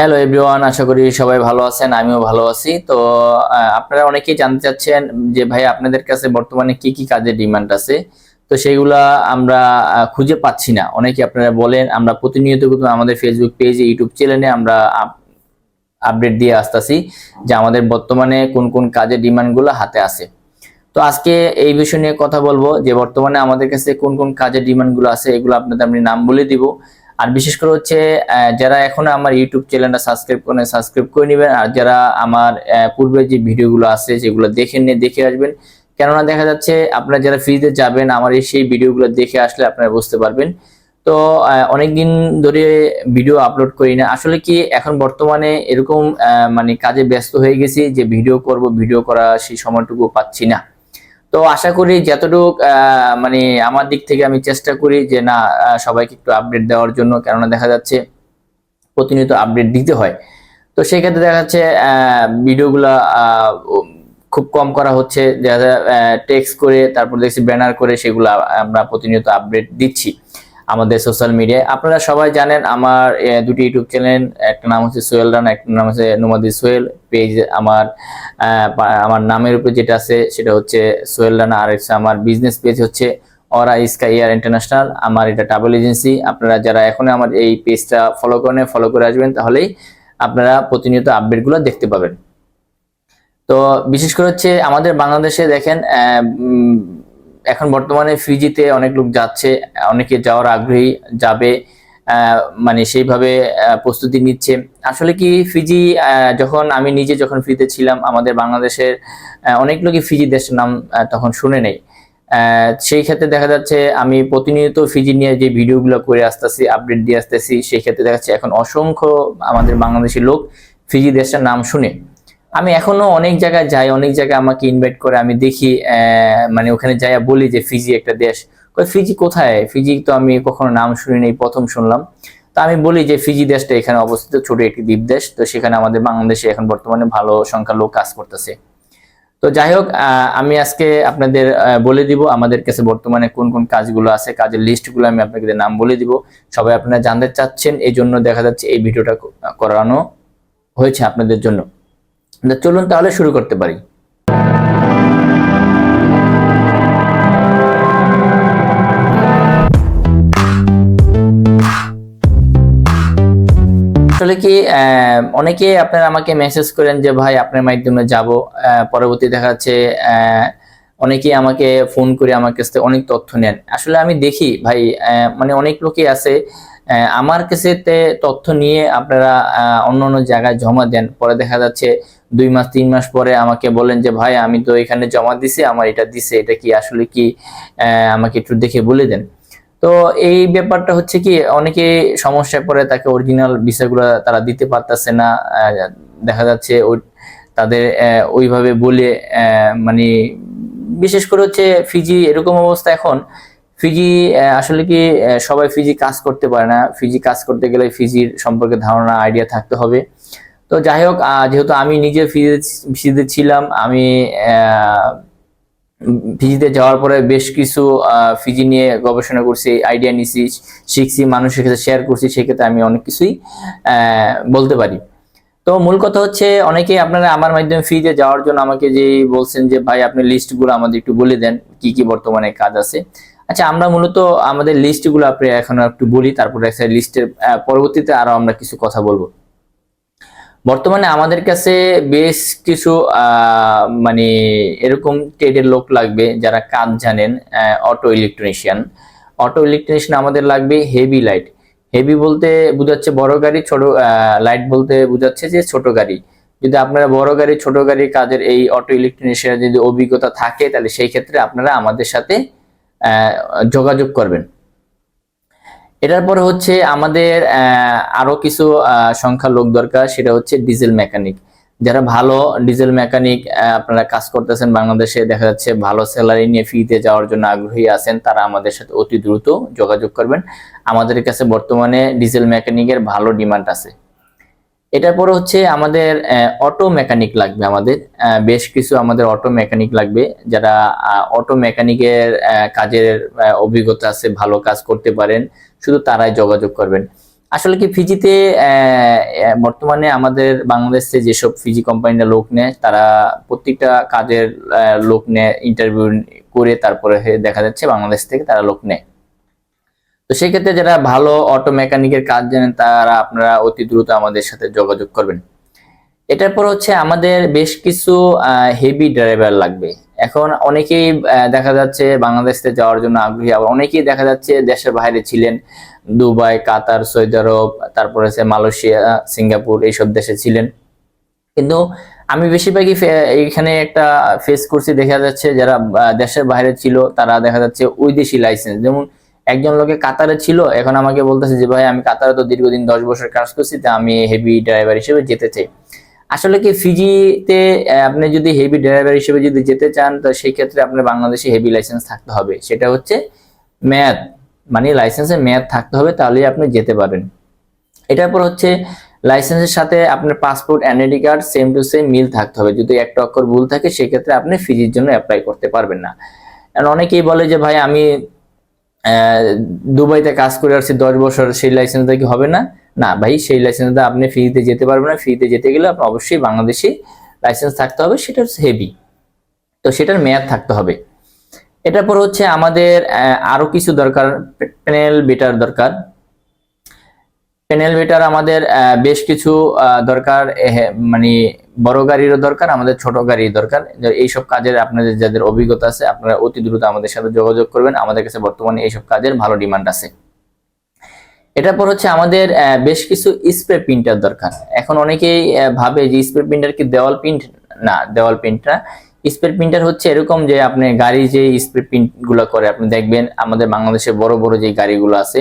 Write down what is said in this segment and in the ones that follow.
Hello everyone, আশা করি সবাই ভালো আছেন। আমিও ভালো আছি। তো আপনারা অনেকেই জানতে চাচ্ছেন যে ভাই আপনাদের কাছে বর্তমানে কি কি কাজের ডিমান্ড আছে। তো সেইগুলা আমরা খুঁজে পাচ্ছি না। অনেকে আপনারা বলেন, আমরা প্রতিনিয়ত কিন্তু আমাদের ফেসবুক পেজে, ইউটিউব চ্যানেলে আমরা আপডেট দিয়ে আসতেছি যে আমাদের বর্তমানে কোন কোন কাজের ডিমান্ড গুলো হাতে আছে। তো আজকে এই বিষয় নিয়ে কথা বলবো যে বর্তমানে আমাদের কাছে কোন কোন কাজের ডিমান্ড গুলো আছে, এগুলো আপনাদের আমি নাম বলে দিব। আর বিশেষ করে হচ্ছে যারা এখনো আমার ইউটিউব চ্যানেলটা সাবস্ক্রাইব করে নেবেন। আর যারা আমার পূর্বে যে ভিডিওগুলো আছে সেগুলো দেখে আসবেন। কেননা দেখা যাচ্ছে আপনারা যারা ফ্রিতে যাবেন আমার সেই ভিডিওগুলো দেখে আসলে আপনারা বুঝতে পারবেন। তো অনেকদিন ধরে ভিডিও আপলোড করি না, আসলে কি এখন বর্তমানে এরকম মানে কাজে ব্যস্ত হয়ে গেছি যে ভিডিও করা সেই সময়টুকু পাচ্ছি না। তো আশা করি যতটুক মানে আমার দিক থেকে আমি চেষ্টা করি যে না, সবাইকে একটু আপডেট দেওয়ার জন্য, কেননা দেখা যাচ্ছে প্রতিনিয়ত আপডেট দিতে হয়। তো সেই ক্ষেত্রে দেখা যাচ্ছে ভিডিওগুলা খুব কম করা হচ্ছে, যারা টেক্সট করে তারপর দেখছি ব্যানার করে সেগুলো আমরা প্রতিনিয়ত আপডেট দিচ্ছি আমাদের সোশ্যাল মিডিয়ায়। আপনারা সবাই জানেন আমার দুটি ইউটিউব চ্যানেল, একটা নাম হচ্ছে সোহেল রানা, একটা নাম হচ্ছে নোমাদি সোহেল। পেজ আমার আমার নামের উপরে যেটা আছে সেটা হচ্ছে সোহেল রানা, আর আমার বিজনেস পেজ হচ্ছে অরা স্কাই এয়ার ইন্টারন্যাশনাল। আমার এটা ট্রাভেল এজেন্সি। আপনারা যারা এখন আমার এই পেজটা ফলো করে আসবেন, তাহলেই আপনারা প্রতিনিয়ত আপডেটগুলো দেখতে পাবেন। তো বিশেষ করে হচ্ছে আমাদের বাংলাদেশে দেখেন এখন বর্তমানে ফিজিতে অনেক লোক যাচ্ছে, অনেকে যাওয়ার আগ্রহী, যাবে মানে সেইভাবে প্রস্তুতি নিচ্ছে। আসলে কি ফিজি, যখন আমি নিজে যখন ফিজিতে ছিলাম, আমাদের বাংলাদেশের অনেক লোকই ফিজি দেশের নাম তখন শুনে নেই। সেই ক্ষেত্রে দেখা যাচ্ছে আমি প্রতিনিয়ত ফিজি নিয়ে যে ভিডিওগুলো করে আসতেছি, আপডেট দিয়ে আসতেছি, সেই ক্ষেত্রে দেখা যাচ্ছে এখন অসংখ্য আমাদের বাংলাদেশি লোক ফিজি দেশের নাম শুনে। আমি এখনো অনেক জায়গায় যাই, অনেক জায়গায় আমাকে ইনভাইট করে, আমি দেখি মানে ওখানে যাই বলি যে ফিজি একটা দেশ। ফিজি কোথায়? ফিজি তো আমি কখনো নাম শুনি নাই, প্রথম শুনলাম। তো আমি বলি যে ফিজি দেশটা এখানে অবস্থিত, ছোট একটি দ্বীপ দেশ। তো সেখানে আমাদের বাংলাদেশে এখন বর্তমানে ভালো সংখ্যার লোক কাজ করতেছে। তো যাই হোক, আমি আজকে আপনাদের বলে দিব আমাদের কাছে বর্তমানে কোন কোন কাজগুলো আছে, কাজের লিস্টগুলো আমি আপনাদের নাম বলে দিব। সবাই আপনারা জানতে চাচ্ছেন, এই জন্য দেখা যাচ্ছে এই ভিডিওটা করানো হয়েছে আপনাদের জন্য। চলুন তাহলে শুরু করতে পারি। আসলে কি অনেকে আপনারা আমাকে মেসেজ করেন যে ভাই আপনার মাধ্যমে যাব, পরবর্তী দেখা যাচ্ছে অনেকেই আমাকে ফোন করে আমার কাছ থেকে অনেক তথ্য নেন। আসলে আমি দেখি ভাই, মানে অনেক লোকই আছে আমার কাছে তথ্য নিয়ে আপনারা অন্য অন্য জায়গায় জমা দেন, পরে দেখা যাচ্ছে 2 মাস 3 মাস পরে আমাকে বলেন যে ভাই আমি তো এখানে জমা দিছি, আমার এটা দিছে, এটা কি আসলে কি আমাকে একটু দেখে বলে দেন। তো এই ব্যাপারটা হচ্ছে কি, অনেকে সমস্যায় পড়ে, তাকে অরিজিনাল বিষয়গুলো তারা দিতে পারতেছে না। দেখা যাচ্ছে তাদের ওইভাবে বলে মানে বিশেষ করে হচ্ছে ফিজি এরকম অবস্থা এখন। ফিজি আসলে কি সবাই ফিজি কাজ করতে পারে না। ফিজি কাজ করতে গেলে ফিজির সম্পর্কে ধারণা, আইডিয়া থাকতে হবে। তো যাই হোক, যেহেতু আমি নিজে ফিজিতে ছিলাম, আমি ফিজিতে যাওয়ার পরে বেশ কিছু ফিজি নিয়ে গবেষণা করছি, আইডিয়া নিছি, শিখছি, মানুষের কাছে শেয়ার করছি, সেক্ষেত্রে আমি অনেক কিছুই বলতে পারি। তো মূল কথা হচ্ছে, অনেকেই আপনারা আমার মাধ্যমে ফিজিতে যাওয়ার জন্য আমাকে যে বলছেন যে ভাই আপনি লিস্টগুলো আমাদের একটু বলে দেন, কি কি বর্তমানে কাজ আছে। আচ্ছা, আমরা মূলত আমাদের লিস্টগুলো আপনি এখন একটু বলি, তারপরে একটা লিস্টের পরবর্তীতে আরো আমরা কিছু কথা বলবো। বর্তমানে আমাদের কাছে বেশ কিছু মানে এরকম ট্রেডের লোক লাগবে যারা কাজ জানেন। অটো ইলেকট্রিশিয়ান আমাদের লাগবে। হেভি লাইট, হেভি বলতে বোঝাচ্ছে বড় গাড়ি, ছোট লাইট বলতে বোঝাচ্ছে যে ছোট গাড়ি। যদি আপনারা বড় গাড়ি ছোট গাড়ি কাজের এই অটো ইলেকট্রিশিয়ান যদি অভিজ্ঞতা থাকে, তাহলে সেই ক্ষেত্রে আপনারা আমাদের সাথে যোগাযোগ করবেন। এটার পরে হচ্ছে আমাদের আরো কিছু সংখ্যা লোক দরকার, সেটা হচ্ছে ডিজেল মেকানিক। যারা ভালো ডিজেল মেকানিক আপনারা কাজ করতেছেন বাংলাদেশে, দেখা যাচ্ছে ভালো স্যালারি নিয়ে ফ্রিতে যাওয়ার জন্য আগ্রহী আছেন, তারা আমাদের সাথে অতি দ্রুত যোগাযোগ করবেন। আমাদের কাছে বর্তমানে ডিজেল মেকানিকের ভালো ডিমান্ড আছে। এটার পরে হচ্ছে আমাদের অটো মেকানিক লাগবে। আমাদের বেশ কিছু আমাদের অটো মেকানিক লাগবে, যারা অটো মেকানিকের কাজের অভিজ্ঞতা আছে, ভালো কাজ করতে পারেন, শুধু তারাই যোগাযোগ করবেন। আসলে কি ফিজিতে বর্তমানে আমাদের বাংলাদেশে যেসব ফিজি কোম্পানিরা লোক নেয় তারা প্রত্যেকটা কাজের লোক নেয়, ইন্টারভিউ করে তারপরে দেখা যাচ্ছে বাংলাদেশ থেকে তারা লোক নেয়। তো সেই ক্ষেত্রে যারা ভালো অটো মেকানিকের কাজ জানেন তারা আপনারা অতি দ্রুত আমাদের সাথে যোগাযোগ করবেন। এটার পর হচ্ছে আমাদের বেশ কিছু হেভি ড্রাইভার লাগবে। এখন অনেকেই দেখা যাচ্ছে বাংলাদেশ থেকে যাওয়ার জন্য আগ্রহী, আবার অনেকেই দেখা যাচ্ছে দেশের বাইরে ছিলেন, দুবাই, কাতার, সৌদি আরব, তারপরে হচ্ছে মালয়েশিয়া, সিঙ্গাপুর এইসব দেশে ছিলেন। কিন্তু আমি বেশিরভাগই এখানে একটা ফেস করছি, দেখা যাচ্ছে যারা দেশের বাইরে ছিল তারা দেখা যাচ্ছে ওই দেশি লাইসেন্স, যেমন একজন লোকে কাতারে ছিল, এখন আমাকে বলতেছে যে ভাই আমি কাতারে তো দীর্ঘদিন 10 বছর কাজ করছি, তা আমি হেভি ড্রাইভার হিসেবে যেতে চাই। আসলে কি ফিজিতে আপনি যদি হেভি ড্রাইভার হিসেবে যদি যেতে চান তো সেই ক্ষেত্রে আপনার বাংলাদেশে হেভি লাইসেন্স থাকতে হবে, সেটা হচ্ছে মেয়াদ, মানে লাইসেন্সের মেয়াদ থাকতে হবে, তাহলেই আপনি যেতে পারবেন। এটার পর হচ্ছে লাইসেন্সের সাথে আপনার passport NID card same to same মিল থাকতে হবে, যদি একটা অক্ষর ভুল থাকে সেক্ষেত্রে আপনি ফিজির জন্য অ্যাপ্লাই করতে পারবেন না। অনেকেই বলে যে ভাই আমি দুবাইতে কাজ করে আসছি 10 বছর, সেই লাইসেন্সটা কি হবে না? না ভাই, সেই লাইসেন্সটা আপনি ফ্রিতে যেতে পারবেন না। ফ্রিতে যেতে গেলে আপনার অবশ্যই বাংলাদেশি লাইসেন্স থাকতে হবে, সেটা হচ্ছে হেভি, তো সেটার মেয়াদ থাকতে হবে। এটার পর হচ্ছে আমাদের আরো কিছু দরকার, প্যানেল বেটার দরকার। প্যানেল বেটার আমাদের বেশ কিছু দরকার, মানে বড় গাড়িরও দরকার, আমাদের ছোট গাড়ির দরকার। এইসব কাজের আপনাদের যাদের অভিজ্ঞতা আছে আপনারা অতি দ্রুত আমাদের সাথে যোগাযোগ করবেন, আমাদের কাছে বর্তমানে এইসব কাজের ভালো ডিমান্ড আছে। এটার পর হচ্ছে আমাদের বেশ কিছু স্প্রে প্রিন্টার দরকার। এখন অনেকেই ভাবে যে স্প্রে প্রিন্টার কি দেওয়াল প্রিন্ট? না, দেওয়াল প্রিন্ট না। স্প্রে প্রিন্টার হচ্ছে এরকম যে আপনি গাড়ি যে স্প্রে প্রিন্ট গুলো করে, আপনি দেখবেন আমাদের বাংলাদেশে বড় বড় যে গাড়িগুলো আছে,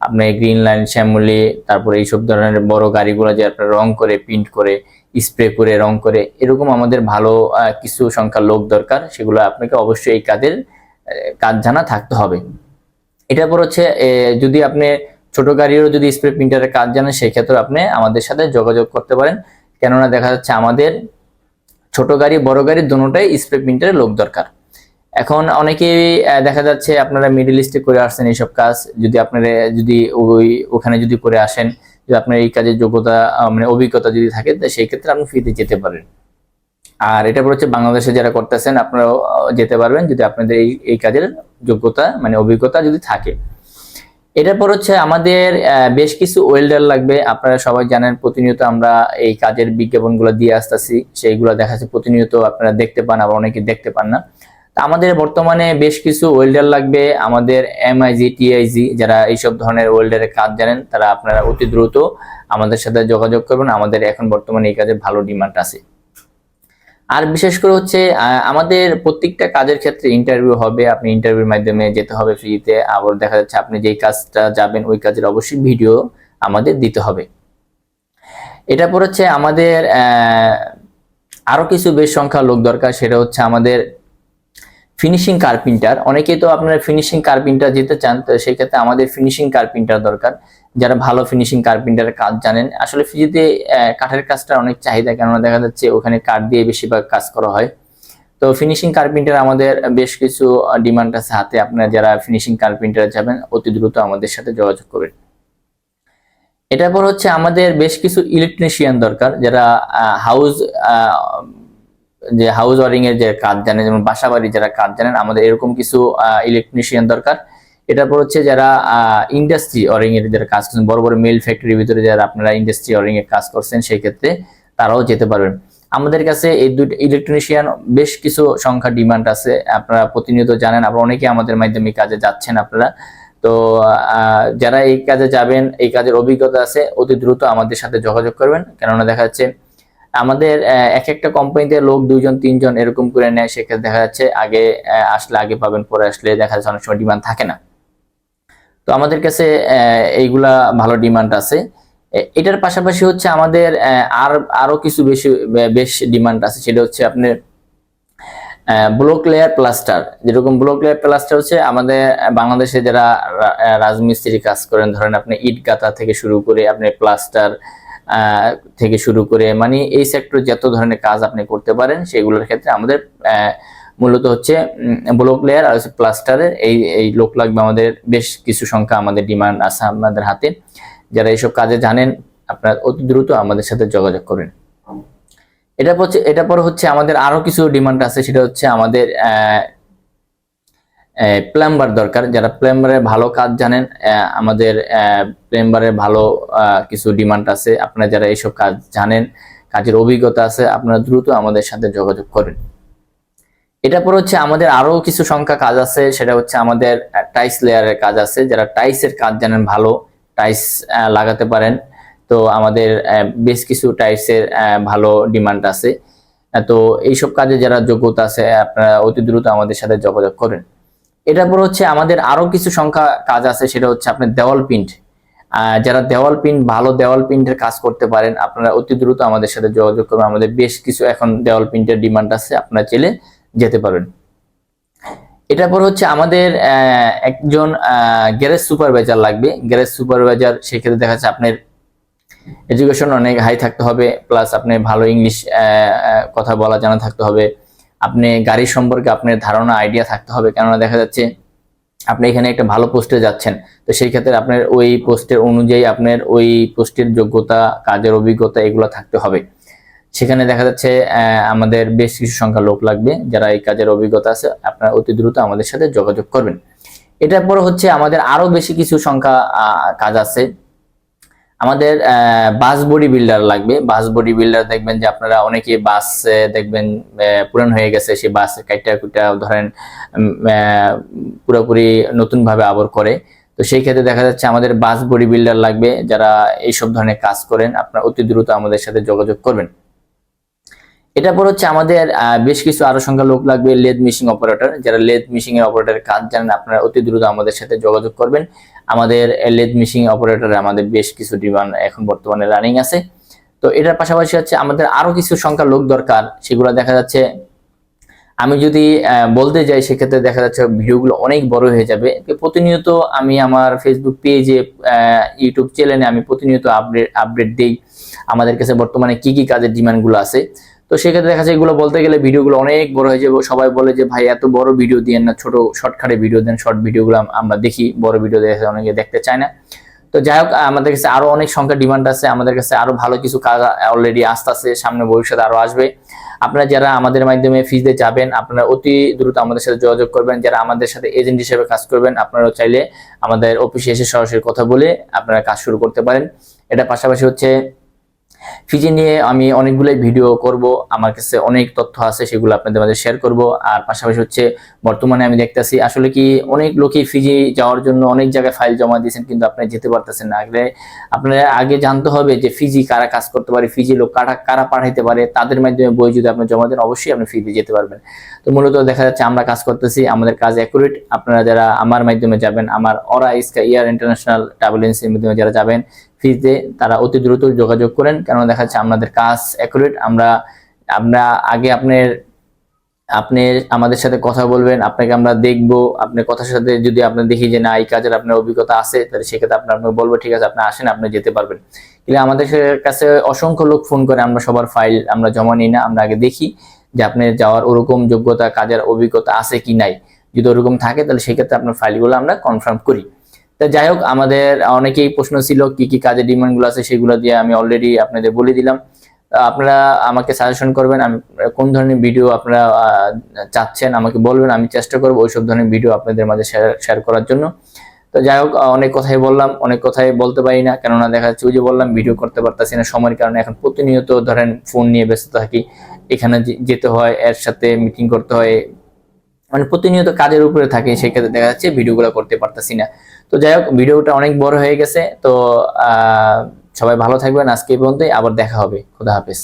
আপনি গ্রিন লাইন, শ্যামলি, তারপরে এইসব ধরনের বড় গাড়িগুলো যে আপনার রং করে, প্রিন্ট করে, স্প্রে করে, রং করে, এরকম আমাদের ভালো কিছু সংখ্যার লোক দরকার। সেগুলো আপনাকে অবশ্যই এই কাজের কাজ জানা থাকতে হবে। এটার পর হচ্ছে যদি আপনি ছোট গাড়িরও যদি স্প্রে প্রিন্টারের কাজ জানেন সেক্ষেত্রে আপনি আমাদের সাথে যোগাযোগ করতে পারেন, কেননা দেখা যাচ্ছে আমাদের ছোট গাড়ি বড় গাড়ি দুটোটাই স্প্রে প্রিন্টারের লোক দরকার। এখন অনেকেই দেখা যাচ্ছে আপনারা মিডল ইস্টে করে আসছেন এইসব কাজ, যদি আপনারা যদি ওখানে যদি করে আসেন, যদি আপনার এই কাজের যোগ্যতা মানে অভিজ্ঞতা যদি থাকে সেই ক্ষেত্রে আপনি ফ্রিতে যেতে পারেন। আর এটা হচ্ছে বাংলাদেশে যারা করতেছেন আপনারাও যেতে পারবেন যদি আপনাদের এই কাজের যোগ্যতা মানে অভিজ্ঞতা যদি থাকে। এটার পর হচ্ছে আমাদের বেশ কিছু ওয়েল্ডার লাগবে। আপনারা সবাই জানেন প্রতিনিয়ত আমরা এই কাজের বিজ্ঞাপনগুলো দিয়ে আসতেছি, সেইগুলো দেখা যাচ্ছে প্রতিনিয়ত আপনারা দেখতে পান, আবার অনেকে দেখতে পান না। আমাদের বর্তমানে বেশ কিছু ওয়েল্ডার লাগবে। আমাদের এমআইজি, টিআইজি যারা এইসব ধরনের ওয়েল্ডারের কাজ জানেন তারা আপনারা অতি দ্রুত আমাদের সাথে যোগাযোগ করবেন, আমাদের এখন বর্তমানে এই কাজে ভালো ডিমান্ড আছে। আর বিশেষ করে হচ্ছে আমাদের প্রত্যেকটা কাজের ক্ষেত্রে ইন্টারভিউ হবে, আপনি ইন্টারভিউর মাধ্যমে যেতে হবে ফ্রিতে। আবার দেখা যাচ্ছে আপনি যেই কাজটা যাবেন ওই কাজের অবশ্যই ভিডিও আমাদের দিতে হবে। এটা পর হচ্ছে আমাদের আরো কিছু বেশ সংখ্যা লোক দরকার, সেটা হচ্ছে আমাদের ফিনিশিং কার্পেন্টার। অনেকেই তো আপনারা ফিনিশিং কার্পেন্টার যেতে চান, তো সেই ক্ষেত্রে আমাদের ফিনিশিং কার্পেন্টার দরকার, যারা ভালো ফিনিশিং কার্পেন্টারের কাজ জানেন। আসলে ফিজিতে কাঠের কাজটা অনেক চাহিদা, কেননা দেখা যাচ্ছে ওখানে কাঠ দিয়ে বেশিরভাগ কাজ করা হয়। তো ফিনিশিং কার্পেন্টার আমাদের বেশ কিছু ডিমান্ড আছে হাতে। আপনারা যারা ফিনিশিং কার্পেন্টার যাবেন অতি দ্রুত আমাদের সাথে যোগাযোগ করবেন। এটার পর হচ্ছে আমাদের বেশ কিছু ইলেকট্রিশিয়ান দরকার, যারা হাউস যে হাউস ওয়ারিং এর যে কাজ জানেন, যেমন বাসা বাড়ি যারা কাজ জানেন, আমাদের এরকম কিছু ইলেকট্রিশিয়ান দরকার। এটার পর হচ্ছে যারা ইন্ডাস্ট্রি ওয়ারিং এর যারা কাজ করছেন, বড় বড় মিল ফ্যাক্টরির ভিতরে যারা আপনারা ইন্ডাস্ট্রি ওয়ারিং এর কাজ করছেন সেই ক্ষেত্রে তারাও যেতে পারবেন। আমাদের কাছে এই দুটো ইলেকট্রিশিয়ান বেশ কিছু সংখ্যা ডিমান্ড আছে, আপনারা প্রতিনিয়ত জানেন, আবার অনেকে আমাদের মাধ্যমে কাজে যাচ্ছেন আপনারা। তো যারা এই কাজে যাবেন, এই কাজের অভিজ্ঞতা আছে, অতি দ্রুত আমাদের সাথে যোগাযোগ করবেন, কেননা দেখা যাচ্ছে আমাদের এক একটা কোম্পানিতে লোক 2 জন 3 জন এরকম করে নেয়। সেক্ষেত্রে দেখা যাচ্ছে আগে আসলে আগে পাবেন, পরে আসলে দেখা যাচ্ছে অনেক সময় ডিমান্ড থাকে না। তো আমাদের কাছে এইগুলা ভালো ডিমান্ড আছে। এটার পাশাপাশি হচ্ছে আমাদের আরো কিছু বেশ ডিমান্ড আছে, সেটা হচ্ছে আপনার ব্লক লেয়ার প্লাস্টার। যেরকম ব্লক লেয়ার প্লাস্টার হচ্ছে আমাদের বাংলাদেশে যারা রাজমিস্ত্রি কাজ করেন, ধরেন আপনি ইট গাঁথা থেকে শুরু করে আপনি প্লাস্টার থেকে শুরু করে মানে এই সেক্টর যত ধরনের কাজ আপনি করতে পারেন সেগুলোর ক্ষেত্রে আমাদের মূলত হচ্ছে ব্লক লেয়ার আর প্লাস্টারের এই লোক লাগবে। আমাদের বেশ কিছু সংখ্যা আমাদের ডিমান্ড আছে আমাদের হাতে, যারা এইসব কাজে জানেন আপনারা অতি দ্রুত আমাদের সাথে যোগাযোগ করুন। এটা পর হচ্ছে আমাদের আরো কিছু ডিমান্ড আছে, সেটা হচ্ছে আমাদের প্লাম্বার দরকার। যারা প্লাম্বারের ভালো কাজ জানেন, আমাদের প্লাম্বারের ভালো কিছু ডিমান্ড আছে। আপনারা যারা এইসব কাজ জানেন, কাজের অভিজ্ঞতা আছে, আপনারা দ্রুত আমাদের সাথে যোগাযোগ করেন। এটা পর হচ্ছে আমাদের আরো কিছু সংখ্যা কাজ আছে, সেটা হচ্ছে আমাদের টাইলস লেয়ারের কাজ আছে। যারা টাইলসের কাজ জানেন, ভালো টাইলস লাগাতে পারেন, তো আমাদের বেশ কিছু টাইলসের ভালো ডিমান্ড আছে। তো এইসব কাজে যারা যোগ্যতা আছে আপনারা অতি দ্রুত আমাদের সাথে যোগাযোগ করেন। এটার পর হচ্ছে আমাদের আরো কিছু সংখ্যা কাজ আছে, সেটা হচ্ছে আপনার দেওয়াল প্রিন্ট। যারা দেওয়াল প্রিন্ট, ভালো দেওয়াল প্রিন্টের কাজ করতে পারেন, আপনারা অতি দ্রুত আমাদের সাথে যোগাযোগ করবেন। আমাদের বেশ কিছু এখন দেওয়াল প্রিন্টের ডিমান্ড আছে, আপনারা চাইলে যেতে পারবেন। এটার পর হচ্ছে আমাদের একজন গ্যারেজ সুপারভাইজার লাগবে। গ্যারেজ সুপারভাইজার সেক্ষেত্রে দেখা যাচ্ছে আপনার এডুকেশন অনেক হাই থাকতে হবে, প্লাস আপনি ভালো ইংলিশ কথা বলা জানা থাকতে হবে। আপনি গাড়ি সম্পর্কে আপনার ধারণা আইডিয়া থাকতে হবে, কেননা দেখা যাচ্ছে আপনি এখানে একটা ভালো পোস্টে যাচ্ছেন, তো সেই ক্ষেত্রে আপনার ওই পোস্টের অনুযায়ী আপনার ওই পোস্টের যোগ্যতা, কাজের অভিজ্ঞতা এগুলো থাকতে হবে। সেখানে দেখা যাচ্ছে আমাদের বেশ কিছু সংখ্যা লোক লাগবে যারা এই কাজের অভিজ্ঞতা আছে, আপনারা অতি দ্রুত আমাদের সাথে যোগাযোগ করবেন। এটার পর হচ্ছে আমাদের আরো বেশি কিছু সংখ্যা কাজ আছে। আমাদের বাস বডি বিল্ডার লাগবে। বাস বডি বিল্ডার দেখবেন যে আপনারা অনেকে বাস দেখবেন পুরান হয়ে গেছে, সেই বাস কাইটা কুইটা ধরেন পুরোপুরি নতুন ভাবে আবার করে, তো সেই ক্ষেত্রে দেখা যাচ্ছে আমাদের বাস বডি বিল্ডার লাগবে। যারা এইসব ধরনের কাজ করেন আপনারা অতি দ্রুত আমাদের সাথে যোগাযোগ করবেন। এটা পর হচ্ছে আমাদের বেশ কিছু আরো সংখ্যা লোক লাগবে লেদ মেশিন অপারেটর। যারা লেদ মেশিন এর অপারেটরের কাজ জানেন আপনারা অতি দ্রুত আমাদের সাথে যোগাযোগ করবেন। আমাদের লেদ মেশিন অপারেটরে আমাদের বেশ কিছু ডিমান্ড এখন বর্তমানে রানিং আছে। তো এটার পাশাপাশি হচ্ছে আমাদের আরো কিছু সংখ্যা লোক দরকার, সেগুলো দেখা যাচ্ছে আমি যদি বলতে যাই সেক্ষেত্রে দেখা যাচ্ছে ভিডিওগুলো অনেক বড় হয়ে যাবে। প্রতিনিয়ত আমি আমার ফেসবুক পেজে, ইউটিউব চ্যানেলে আমি প্রতিনিয়ত আপডেট দিই আমাদের কাছে বর্তমানে কি কি কাজের ডিমান্ডগুলো আছে। তো সেক্ষেত্রে দেখা যায় এগুলো বলতে গেলে ভিডিওগুলো অনেক বড় হয়ে যাবে। সবাই বলে যে ভাই এত বড় ভিডিও দিয়েন না, ছোট শর্টকাটে ভিডিও দেন। শর্ট ভিডিওগুলো আমরা দেখি, বড় ভিডিও দেখে অনেকে দেখতে চায় না। তো যাই হোক, আমাদের কাছে আরো অনেক সংখ্যা ডিমান্ড আছে। আমাদের কাছে আরো ভালো কিছু কাজ অলরেডি আসতেছে, সামনে ভবিষ্যতে আরো আসবে। আপনারা যারা আমাদের মাধ্যমে ফিজে যাবেন আপনারা অতি দ্রুত আমাদের সাথে যোগাযোগ করবেন। যারা আমাদের সাথে এজেন্ট হিসেবে কাজ করবেন আপনারা চাইলে আমাদের অফিসে এসে সরাসরি কথা বলে আপনারা কাজ শুরু করতে পারেন। এটা পাশাপাশি হচ্ছে ফিজি নিয়ে আমি অনেকগুলোই ভিডিও করব, আমার কাছে অনেক তথ্য আছে, সেগুলো আপনাদের মাঝে শেয়ার করব। আর পাশাপাশি হচ্ছে বর্তমানে আমি দেখতেছি আসলে কি অনেক লোকই ফিজি যাওয়ার জন্য অনেক জায়গায় ফাইল জমা দিয়েছেন, কিন্তু আপনারা যেতে পারতেছেন না। আপনারা আগে জানতে হবে যে ফিজি কারা কাজ করতে পারে, ফিজি লোক কারা পাঠাইতে পারে, তাদের মাধ্যমে বই যদি আপনি জমা দেন অবশ্যই আপনি ফিজি যেতে পারবেন। তো মূলত দেখা যাচ্ছে আমরা কাজ করতেছি, আমাদের কাজ অ্যাকুরেট। আপনারা যারা আমার মাধ্যমে যাবেন, আমার অরা স্কা এয়ার ইন্টারন্যাশনাল ট্রাভেল এজেন্সির মাধ্যমে যারা যাবেন ফিজে, তারা অতি দ্রুত যোগাযোগ করেন, কারণ দেখা যাচ্ছে আমাদের কাজ অ্যাকুরেট। আমরা আগে আপনি আমাদের সাথে কথা বলবেন, আপনাকে আমরা দেখবো, আপনার কথার সাথে যদি আপনি দেখি যে না এই কাজের আপনার অভিজ্ঞতা আছে, তাহলে সেক্ষেত্রে আপনাকে বলবো ঠিক আছে আপনি আসেন, আপনি যেতে পারবেন। কিন্তু আমাদের কাছে অসংখ্য লোক ফোন করে, আমরা সবার ফাইল আমরা জমা নিই না, আমরা আগে দেখি যে আপনার যাওয়ার ওরকম যোগ্যতা, কাজের অভিজ্ঞতা আছে কি নাই। যদি ওরকম থাকে তাহলে সেক্ষেত্রে আপনার ফাইলগুলো আমরা কনফার্ম করি। তো যাই হোক, আমাদের অনেকেই প্রশ্ন ছিল কি কি কাজের ডিমান্ডগুলো আছে, সেগুলো দিয়ে আমি অলরেডি আপনাদের বলে দিলাম। আপনারা আমাকে সাজেশন করবেন, আমি কোন ধরনের ভিডিও আপনারা চাচ্ছেন আমাকে বলবেন, আমি চেষ্টা করবো ওইসব ধরনের ভিডিও আপনাদের মাঝে শেয়ার করার জন্য। তো যাই হোক, অনেক কথাই বললাম, অনেক কথাই বলতে পারি না, কেননা দেখা যাচ্ছে ওই যে বললাম ভিডিও করতে পারতেছি না সময়ের কারণে। এখন প্রতিনিয়ত ধরেন ফোন নিয়ে ব্যস্ত থাকি, এখানে যেতে হয়, এর সাথে মিটিং করতে হয়, মানে প্রতিনিয়ত কাজের উপরে থাকে, সেক্ষেত্রে দেখা যাচ্ছে ভিডিওগুলো করতে পারতেছি না। তো যাই হোক, ভিডিওটা অনেক বড় হয়ে গেছে। তো সবাই ভালো থাকবেন, আজকে এই পর্যন্তই, আবার দেখা হবে। খোদা হাফেজ।